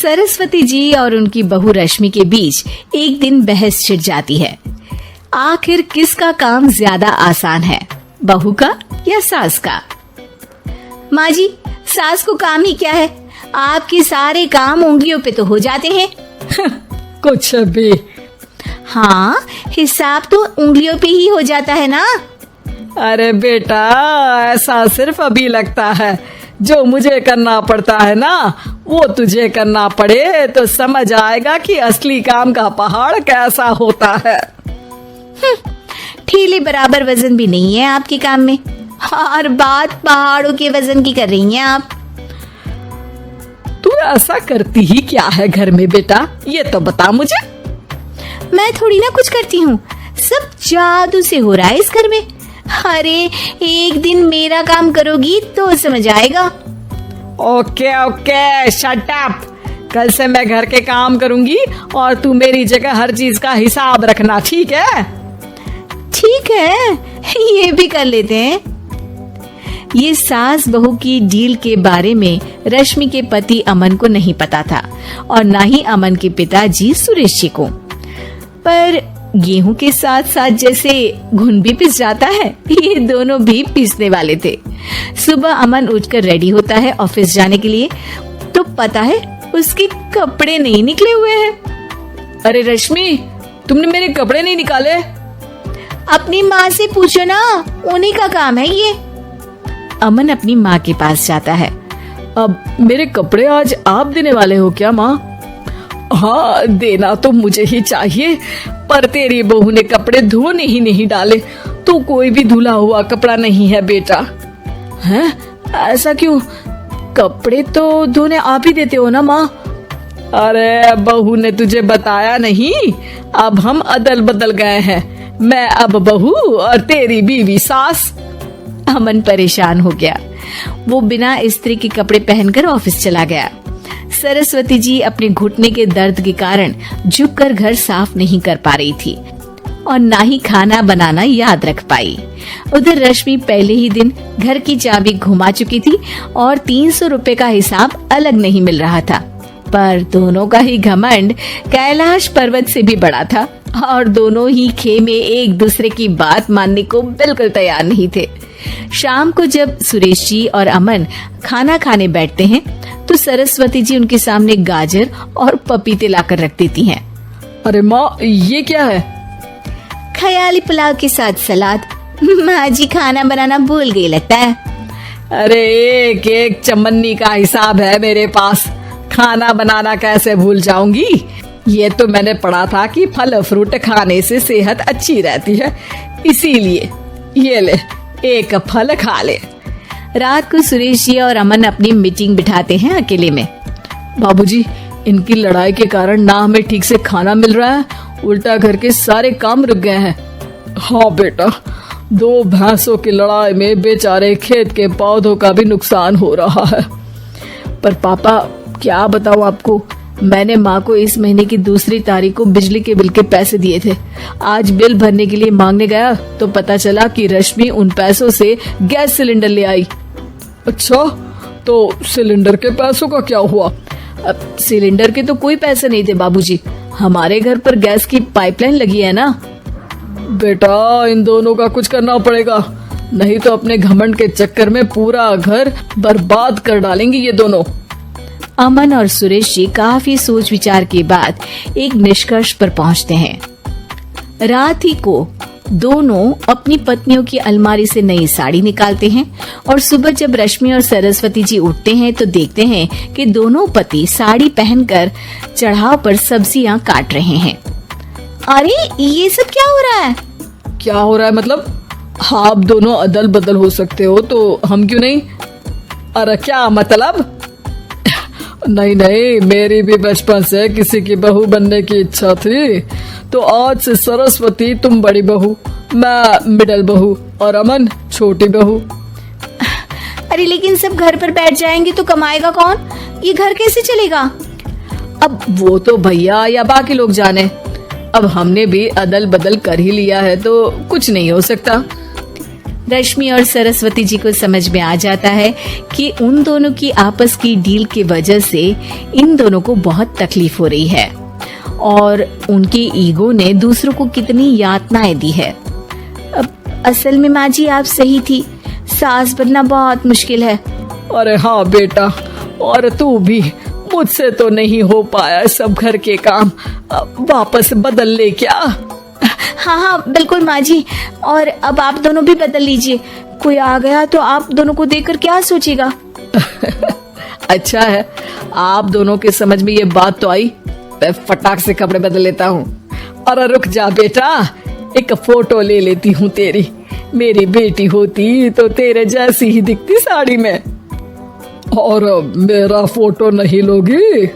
सरस्वती जी और उनकी बहू रश्मि के बीच एक दिन बहस छिड़ जाती है। आखिर किसका काम ज्यादा आसान है, बहू का या सास का? माँ जी, सास को काम ही क्या है, आपके सारे काम उंगलियों पे तो हो जाते हैं। कुछ भी। हाँ, हिसाब तो उंगलियों पे ही हो जाता है ना। अरे बेटा, ऐसा सिर्फ अभी लगता है, जो मुझे करना पड़ता है ना वो तुझे करना पड़े तो समझ आएगा कि असली काम का पहाड़ कैसा होता है। ठेले बराबर वजन भी नहीं है आपके काम में, और बात पहाड़ों के वजन की कर रही हैं आप। तू ऐसा करती ही क्या है घर में बेटा, ये तो बता मुझे। मैं थोड़ी ना कुछ करती हूँ, सब जादू से हो रहा है इस घर में। अरे एक दिन मेरा काम करोगी तो समझ आएगा। Okay okay, shut up. कल से मैं घर के काम करूंगी और तू मेरी जगह हर चीज का हिसाब रखना, ठीक है? ठीक है, ये भी कर लेते हैं। ये सास बहू की डील के बारे में रश्मि के पति अमन को नहीं पता था और ना ही अमन के पिताजी सुरेश जी को। पर गेहूं के साथ साथ जैसे घुन भी पिस जाता है, ये दोनों भी पिसने वाले थे। सुबह अमन उठकर रेडी होता है ऑफिस जाने के लिए, तो पता है उसके कपड़े नहीं निकले हुए हैं। अरे रश्मि, तुमने मेरे कपड़े नहीं निकाले? अपनी माँ से पूछो ना, उन्हीं का काम है ये। अमन अपनी माँ के पास जाता है। अब मेरे कपड़े आज आप देने वाले हो क्या माँ? हाँ, देना तो मुझे ही चाहिए, पर तेरी बहू ने कपड़े धोने ही नहीं डाले, तो कोई भी धुला हुआ कपड़ा नहीं है बेटा। हैं? ऐसा क्यों? कपड़े तो धोने आप ही देते हो ना माँ? अरे बहू ने तुझे बताया नहीं, अब हम अदल बदल गए हैं, मैं अब बहू और तेरी बीवी सास। अमन परेशान हो गया। वो बिना इस्त्री के कपड़े पहनकर ऑफिस चला गया। सरस्वती जी अपने घुटने के दर्द के कारण झुककर घर साफ नहीं कर पा रही थी और ना ही खाना बनाना याद रख पाई। उधर रश्मि पहले ही दिन घर की चाबी घुमा चुकी थी और 300 रुपए का हिसाब अलग नहीं मिल रहा था। पर दोनों का ही घमंड कैलाश पर्वत से भी बड़ा था और दोनों ही खेमे एक दूसरे की बात मानने को बिल्कुल तैयार नहीं थे। शाम को जब सुरेश जी और अमन खाना खाने बैठते हैं तो सरस्वती जी उनके सामने गाजर और पपीते लाकर रख देती हैं। अरे माँ, ये क्या है? ख्याली पुलाव के साथ सलाद। माँ जी खाना बनाना भूल गई लगता है। अरे एक एक चमन्नी का हिसाब है मेरे पास, खाना बनाना कैसे भूल जाऊंगी? ये तो मैंने पढ़ा था कि फल फ्रूट खाने से सेहत अच्छी रहती है, इसीलिए ये ले, एक फल खा ले। रात को सुरेश जी और अमन अपनी मीटिंग बिठाते हैं अकेले में। बाबूजी, इनकी लड़ाई के कारण ना हमें ठीक से खाना मिल रहा है, उल्टा घर के सारे काम रुक गए हैं। हाँ बेटा, 2 भैंसों की लड़ाई में बेचारे खेत के पौधों का भी नुकसान हो रहा है। पर पापा, क्या बताऊं आपको, मैंने माँ को इस महीने की 2 तारीख को बिजली के बिल के पैसे दिए थे। आज बिल भरने के लिए मांगने गया तो पता चला कि रश्मि उन पैसों से गैस सिलेंडर ले आई। अच्छा, तो सिलेंडर के पैसों का क्या हुआ? अब सिलेंडर के तो कोई पैसे नहीं थे बाबूजी, हमारे घर पर गैस की पाइपलाइन लगी है ना। बेटा, इन दोनों का कुछ करना पड़ेगा, नहीं तो अपने घमंड के चक्कर में पूरा घर बर्बाद कर डालेंगे ये दोनों। अमन और सुरेश जी काफी सोच विचार के बाद एक निष्कर्ष पर पहुंचते हैं। रात ही को दोनों अपनी पत्नियों की अलमारी से नई साड़ी निकालते हैं और सुबह जब रश्मि और सरस्वती जी उठते हैं तो देखते हैं कि दोनों पति साड़ी पहनकर चढ़ाव पर सब्जियां काट रहे हैं। अरे ये सब क्या हो रहा है? क्या हो रहा है मतलब? आप दोनों अदल बदल हो सकते हो तो हम क्यों नहीं? अरे क्या मतलब? नहीं नहीं, मेरी भी बचपन से किसी की बहू बनने की इच्छा थी, तो आज से सरस्वती तुम बड़ी बहू, मैं मिडल बहू और अमन छोटी बहू। अरे लेकिन सब घर पर बैठ जाएंगे तो कमाएगा कौन? ये घर कैसे चलेगा? अब वो तो भैया या बाकी लोग जाने, अब हमने भी अदल बदल कर ही लिया है तो कुछ नहीं हो सकता। रश्मि और सरस्वती जी को समझ में आ जाता है कि उन दोनों की आपस की डील की वजह से इन दोनों को बहुत तकलीफ हो रही है और उनके ईगो ने दूसरों को कितनी यातनाएं दी है। अब असल में माँ जी आप सही थी, सास बनना बहुत मुश्किल है। अरे हाँ बेटा, और तू भी, मुझसे तो नहीं हो पाया सब घर के काम, वापस बदल ले क्या? हाँ हाँ बिल्कुल माँ जी, और अब आप दोनों भी बदल लीजिए, कोई आ गया तो आप दोनों को देखकर क्या सोचेगा। अच्छा है, आप दोनों के समझ में ये बात तो आई, मैं फटाक से कपड़े बदल लेता हूँ। अरे रुक जा बेटा, एक फोटो ले लेती हूँ तेरी, मेरी बेटी होती तो तेरे जैसी ही दिखती साड़ी में। और मेरा फोटो नहीं लोगी?